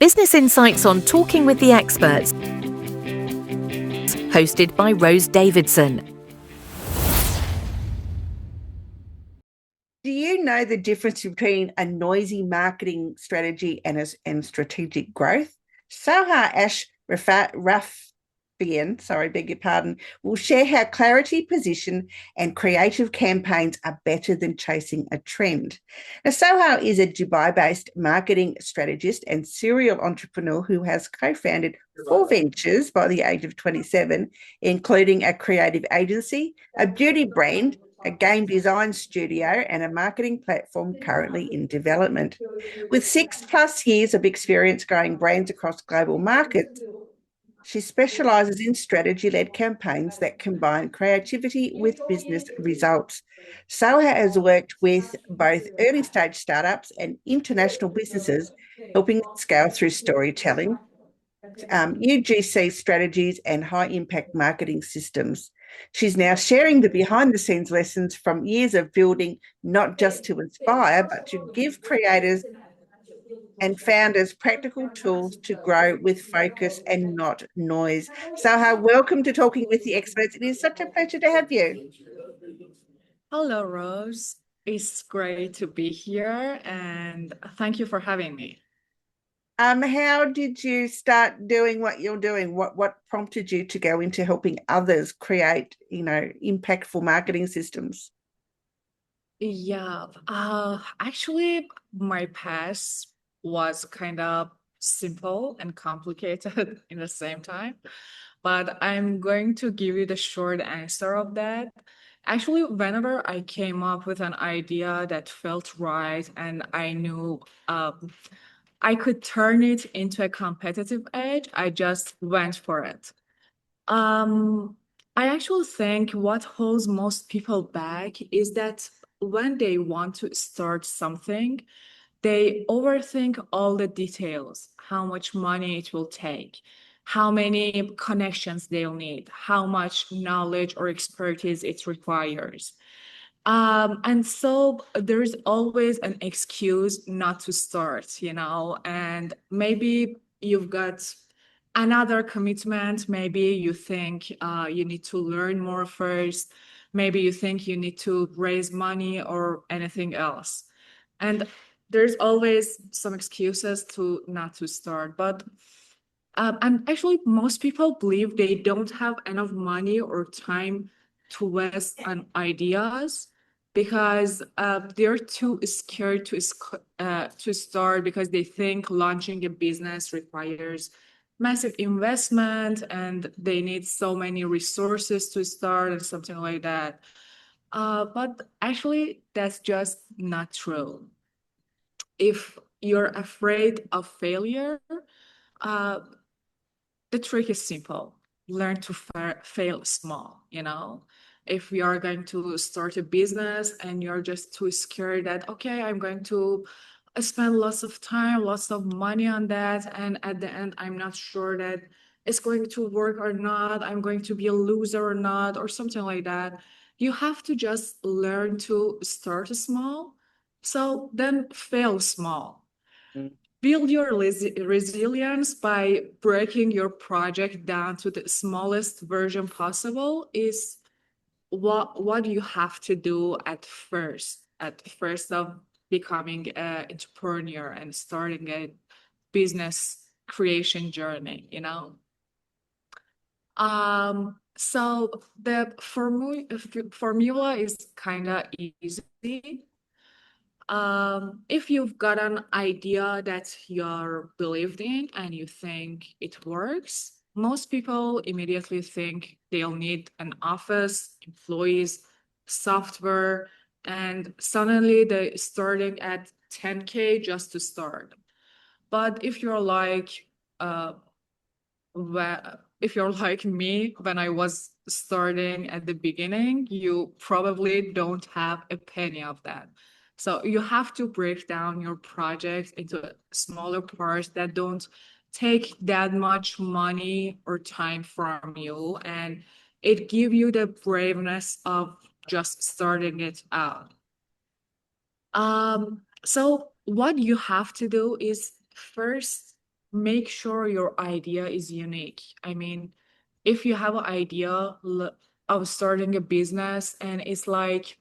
Business Insights on Talking with the Experts, hosted by Rose Davidson. Do you know the difference between a noisy marketing strategy and strategic growth? Soha Ashrafian, will share how clarity, position, and creative campaigns are better than chasing a trend. Now, Soha is a Dubai-based marketing strategist and serial entrepreneur who has co-founded 4 ventures by the age of 27, including a creative agency, a beauty brand, a game design studio, and a marketing platform currently in development. With 6+ years of experience growing brands across global markets, she specialises in strategy-led campaigns that combine creativity with business results. Soha has worked with both early-stage startups and international businesses, helping scale through storytelling, UGC strategies, and high-impact marketing systems. She's now sharing the behind-the-scenes lessons from years of building, not just to inspire, but to give creators and founders practical tools to grow with focus and not noise. Soha, welcome to Talking with the Experts. It is such a pleasure to have you. Hello, Rose. It's great to be here, and thank you for having me. How did you start doing what you're doing? What prompted you to go into helping others create, impactful marketing systems? Yeah, actually, my past was kind of simple and complicated in the same time, but I'm going to give you the short answer of that. Actually, whenever I came up with an idea that felt right and I knew I could turn it into a competitive edge, I just went for it. I actually think what holds most people back is that when they want to start something, they overthink all the details, how much money it will take, how many connections they'll need, how much knowledge or expertise it requires. And so there's always an excuse not to start, and maybe you've got another commitment. Maybe you think you need to learn more first. Maybe you think you need to raise money or anything else. And there's always some excuses to not to start. But and actually, most people believe they don't have enough money or time to waste on ideas because they're too scared to start because they think launching a business requires massive investment and they need so many resources to start and something like that. But actually, that's just not true. If you're afraid of failure, uh, the trick is simple. Learn to fail small, If we are going to start a business and you're just too scared that, okay, I'm going to spend lots of time, lots of money on that, and at the end, I'm not sure that it's going to work or not, I'm going to be a loser or not, or something like that. You have to just learn to start small, so then fail small. Build your resilience by breaking your project down to the smallest version possible is what you have to do at first of becoming an entrepreneur and starting a business creation journey, So the formula is kind of easy. If you've got an idea that you're believed in and you think it works, most people immediately think they'll need an office, employees, software, and suddenly they're starting at 10K just to start. But if you're like me when I was starting at the beginning, you probably don't have a penny of that. So you have to break down your project into smaller parts that don't take that much money or time from you, and it give you the braveness of just starting it out. So what you have to do is first make sure your idea is unique. I mean, if you have an idea of starting a business and it's like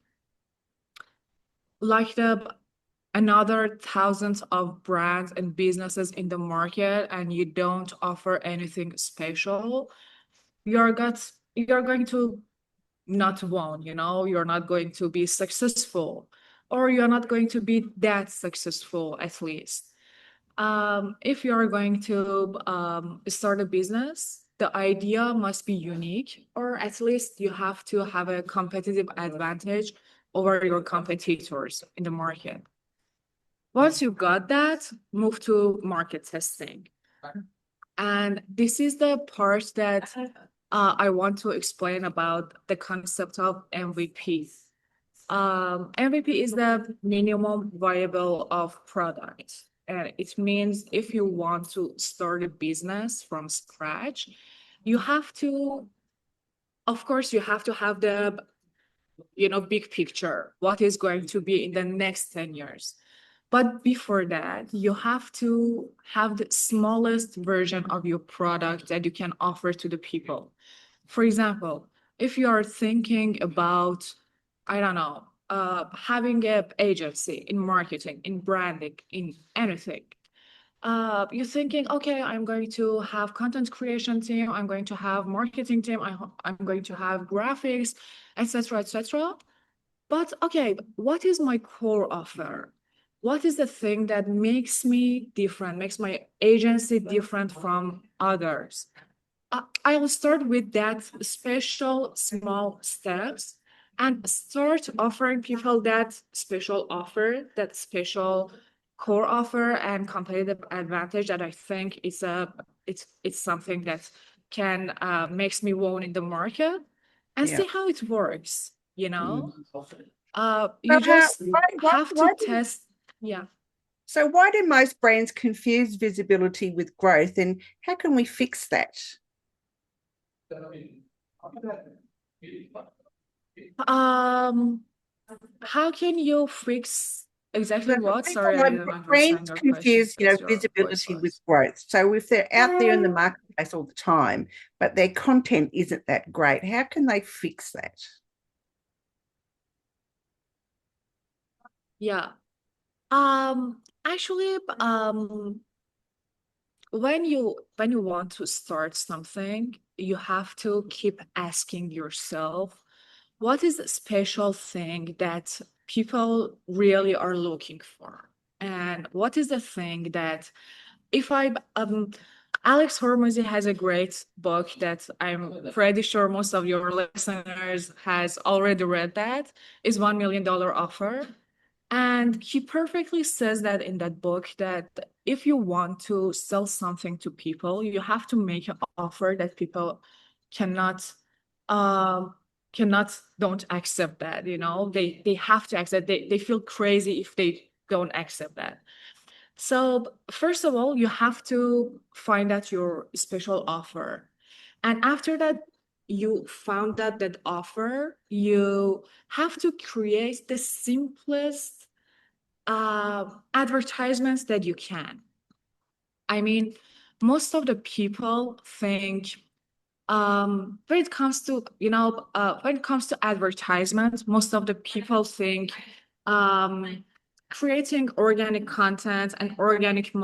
the another thousands of brands and businesses in the market and you don't offer anything special, you're going to not won, you're not going to be successful, or you're not going to be that successful at least. If you're going to start a business, the idea must be unique, or at least you have to have a competitive advantage over your competitors in the market. Once you got that, move to market testing. And this is the part that I want to explain about the concept of MVP. MVP is the minimum viable of product. And it means if you want to start a business from scratch, you have to, of course, you have to have the, big picture, what is going to be in the next 10 years. But before that, you have to have the smallest version of your product that you can offer to the people. For example, if you are thinking about, I don't know, having an agency in marketing, in branding, in anything, you're thinking, okay, I'm going to have content creation team, I'm going to have marketing team, I'm going to have graphics, etc., etc. But okay, what is my core offer? What is the thing that makes me different, makes my agency different from others? I will start with that special small steps and start offering people that special offer, that special core offer and competitive advantage that I think it's something that can makes me won in the market, and Yeah. see how it works, you know? So You just have to why test. Yeah. so why do most brands confuse visibility with growth, and how can we fix that? How can you fix exactly So what? Sorry, I didn't brands understand your question confuse, because your voice visibility with was. growth. So if they're out there in the marketplace all the time, but their content isn't that great, how can they fix that? Yeah. Actually, when you want to start something, you have to keep asking yourself, what is the special thing that people really are looking for? And what is the thing that if I Alex Hormozy has a great book that I'm pretty sure most of your listeners has already read, that is $1 million offer. And he perfectly says that in that book, that if you want to sell something to people, you have to make an offer that people cannot um don't accept that, they have to accept, they feel crazy if they don't accept that. So first of all, you have to find out your special offer. And after that, you found out that offer, you have to create the simplest advertisements that you can. I mean, most of the people think when it comes to, when it comes to advertisements, most of the people think um, creating organic content and organic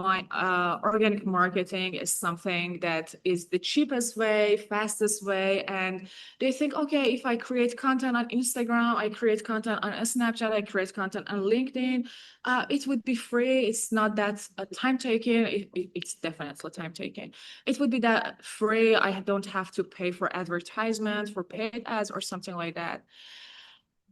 marketing is something that is the cheapest way, fastest way. And they think, okay, if I create content on Instagram, I create content on Snapchat, I create content on LinkedIn, it would be free. It's not that time taking. It's definitely time taking. It would be that free. I don't have to pay for advertisements, for paid ads or something like that.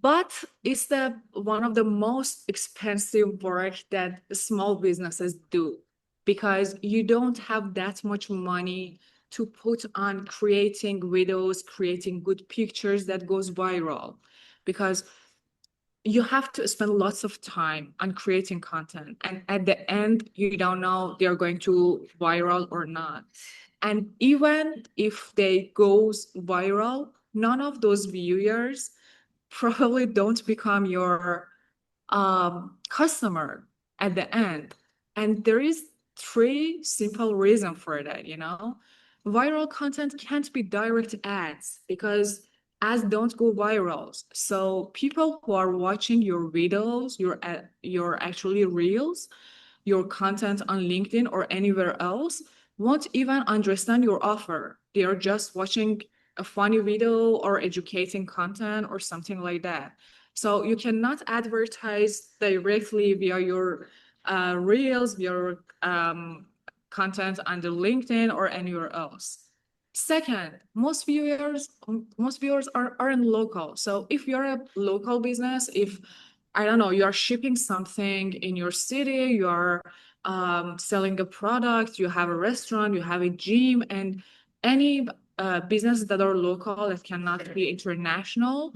But it's the one of the most expensive work that small businesses do, because you don't have that much money to put on creating videos, creating good pictures that goes viral, because you have to spend lots of time on creating content, and at the end you don't know they're going to viral or not. And even if they goes viral, none of those viewers probably don't become your customer at the end. And there is three simple reasons for that, you know. Viral content can't be direct ads because ads don't go viral. So people who are watching your videos, your actually reels, your content on LinkedIn or anywhere else won't even understand your offer. They are just watching a funny video or educating content or something like that. So you cannot advertise directly via your reels, your content on the LinkedIn or anywhere else. Second, most viewers aren't local. So if you're a local business, if I don't know, you are shipping something in your city, you are selling a product, you have a restaurant, you have a gym, and any businesses that are local that cannot be international,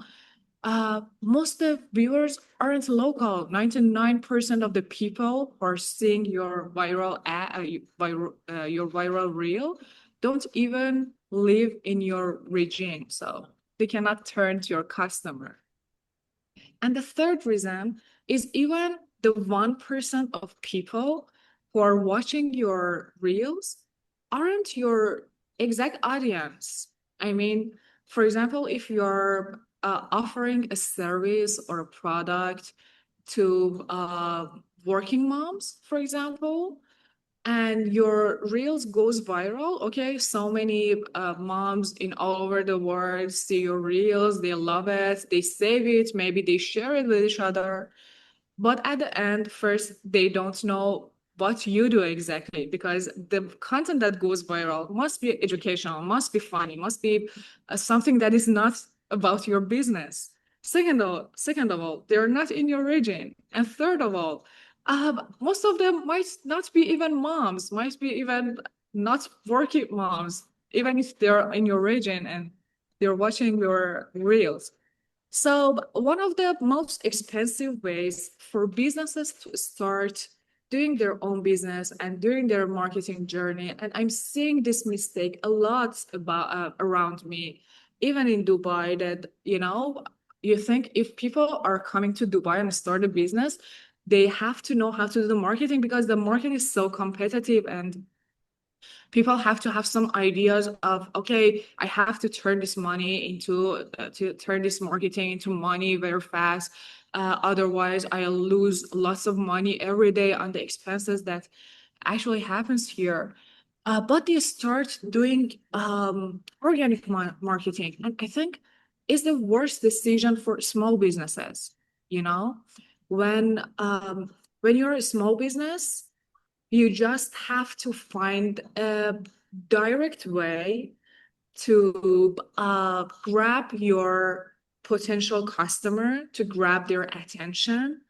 most of the viewers aren't local. 99% of the people who are seeing your your viral reel don't even live in your region, so they cannot turn to your customer. And the third reason is even the 1% of people who are watching your reels aren't your exact audience. I mean, for example, if you're offering a service or a product to working moms, for example, and your reels goes viral, okay, so many moms in all over the world see your reels, they love it, they save it, maybe they share it with each other, but at the end, first, they don't know what you do exactly, because the content that goes viral must be educational, must be funny, must be something that is not about your business. Second of all, they're not in your region. And third of all, most of them might not be even moms, might be even not working moms, even if they're in your region and they're watching your reels. So one of the most expensive ways for businesses to start doing their own business and doing their marketing journey, and I'm seeing this mistake a lot around me, even in Dubai, that, you think if people are coming to Dubai and start a business, they have to know how to do the marketing because the market is so competitive, and people have to have some ideas of, okay, I have to turn this money to turn this marketing into money very fast. Otherwise, I'll lose lots of money every day on the expenses that actually happens here. But they start doing organic marketing, and I think is the worst decision for small businesses. You know, when um, when you're a small business, you just have to find a direct way to grab your potential customer, to grab their attention,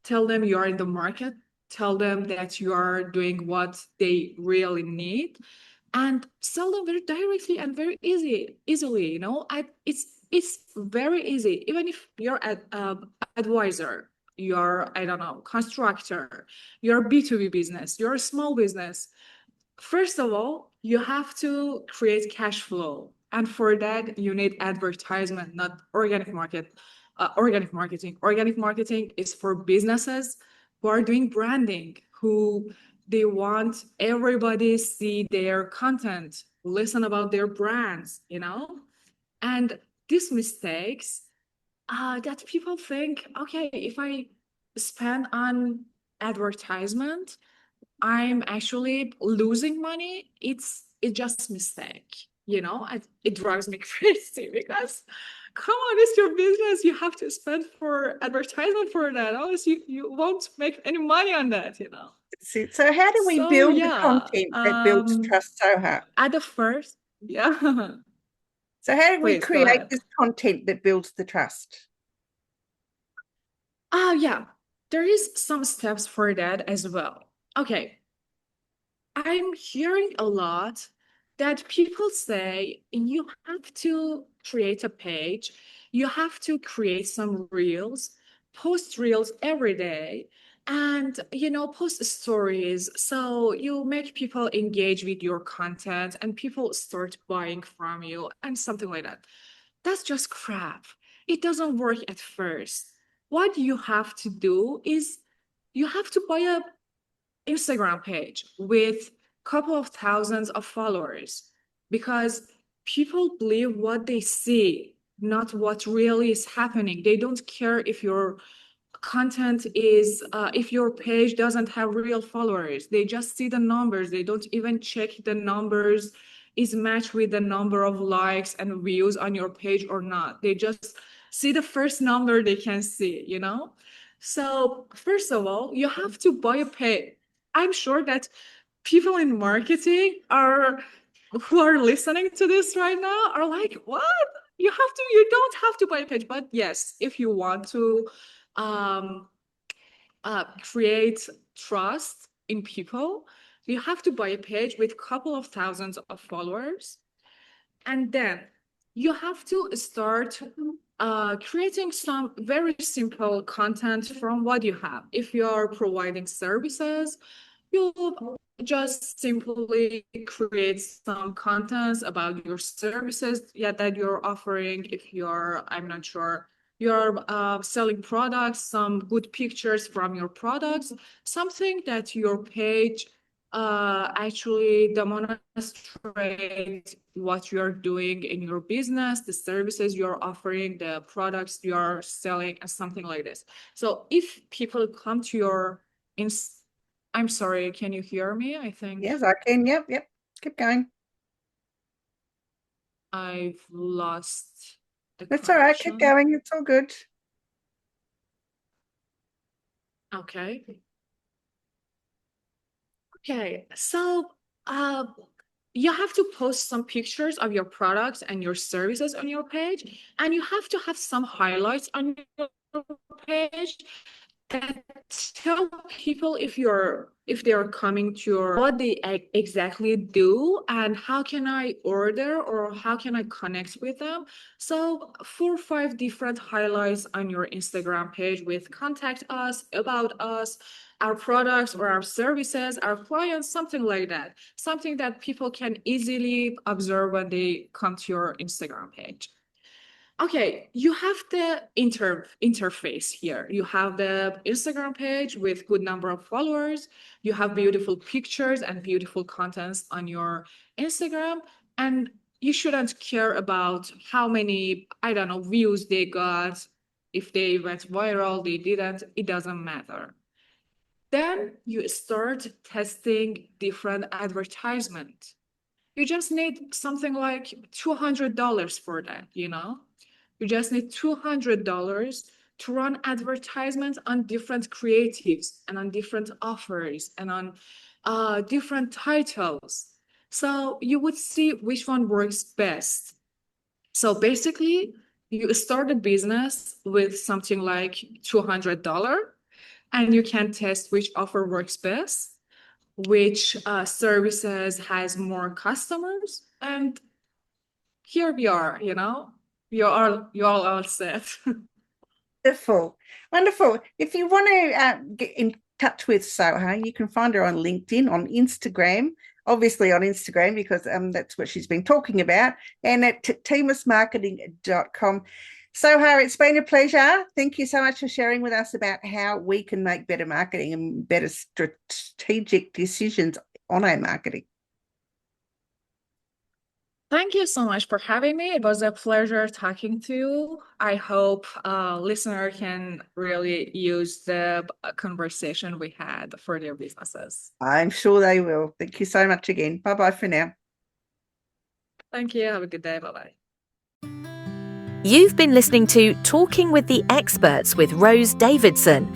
tell them you're in the market, tell them that you are doing what they really need, and sell them very directly and very easily. It's very easy. Even if you're an advisor, you're, I don't know, constructor, you're B2B business, you're a small business. First of all, you have to create cash flow. And for that, you need advertisement, not organic marketing. Organic marketing is for businesses who are doing branding, who they want everybody see their content, listen about their brands. And these mistakes that people think, okay, if I spend on advertisement, I'm actually losing money. It's just mistake. It drives me crazy because come on, it's your business. You have to spend for advertisement for that. Else you won't make any money on that. So how do we So build the yeah, content that builds trust, Soha? at the first, yeah. So how do we Please go create ahead. this content that builds the trust? Yeah, there is some steps for that as well. Okay, I'm hearing a lot that people say you have to create a page, you have to create some reels, post reels every day, and post stories. So you make people engage with your content and people start buying from you and something like that. That's just crap. It doesn't work at first. What you have to do is you have to buy a Instagram page with a couple of thousands of followers, because people believe what they see, not what really is happening. They don't care if your content is, if your page doesn't have real followers. They just see the numbers. They don't even check the numbers is matched with the number of likes and views on your page or not. They just see the first number they can see, you know? So first of all, you have to buy a page. I'm sure that people in marketing who are listening to this right now are like, what? You don't have to buy a page. But yes, if you want to um, create trust in people, you have to buy a page with a couple of thousands of followers. And then you have to start creating some very simple content from what you have. If you're providing services, you'll just simply create some contents about your services that you're offering. If you're, I'm not sure, you're selling products, some good pictures from your products, something that your page actually demonstrate what you're doing in your business, the services you're offering, the products you're selling, and something like this. So if people come to your I'm sorry, can you hear me? I think Yes, I can. Yep. Keep going. I've lost the That's all right. Keep connection. going. It's all good. Okay. Okay, so you have to post some pictures of your products and your services on your page, and you have to have some highlights on your page that tell people if they're coming to your what they exactly do and how can I order or how can I connect with them. So 4 or 5 different highlights on your Instagram page with contact us, about us, our products or our services, our clients, something like that. Something that people can easily observe when they come to your Instagram page. Okay, you have the interface here. You have the Instagram page with good number of followers. You have beautiful pictures and beautiful contents on your Instagram. And you shouldn't care about how many, I don't know, views they got. If they went viral, they didn't, it doesn't matter. Then you start testing different advertisement. You just need something like $200 for that, you know? You just need $200 to run advertisements on different creatives and on different offers and on different titles. So you would see which one works best. So basically, you start a business with something like $200 and you can test which offer works best, which services has more customers, and here we are, you know, you're all set. Wonderful. If you want to get in touch with Soha, you can find her on LinkedIn, on Instagram, obviously on Instagram because that's what she's been talking about, and at teamusmarketing.com. Soha, it's been a pleasure. Thank you so much for sharing with us about how we can make better marketing and better strategic decisions on our marketing. Thank you so much for having me. It was a pleasure talking to you. I hope listener can really use the conversation we had for their businesses. I'm sure they will. Thank you so much again. Bye-bye for now. Thank you. Have a good day. Bye-bye. You've been listening to Talking with the Experts with Rose Davidson,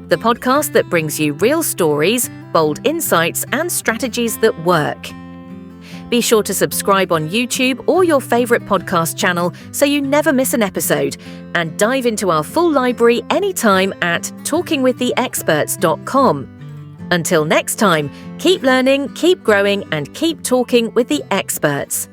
the podcast that brings you real stories, bold insights, and strategies that work. Be sure to subscribe on YouTube or your favourite podcast channel so you never miss an episode, and dive into our full library anytime at talkingwiththeexperts.com. Until next time, keep learning, keep growing, and keep talking with the experts.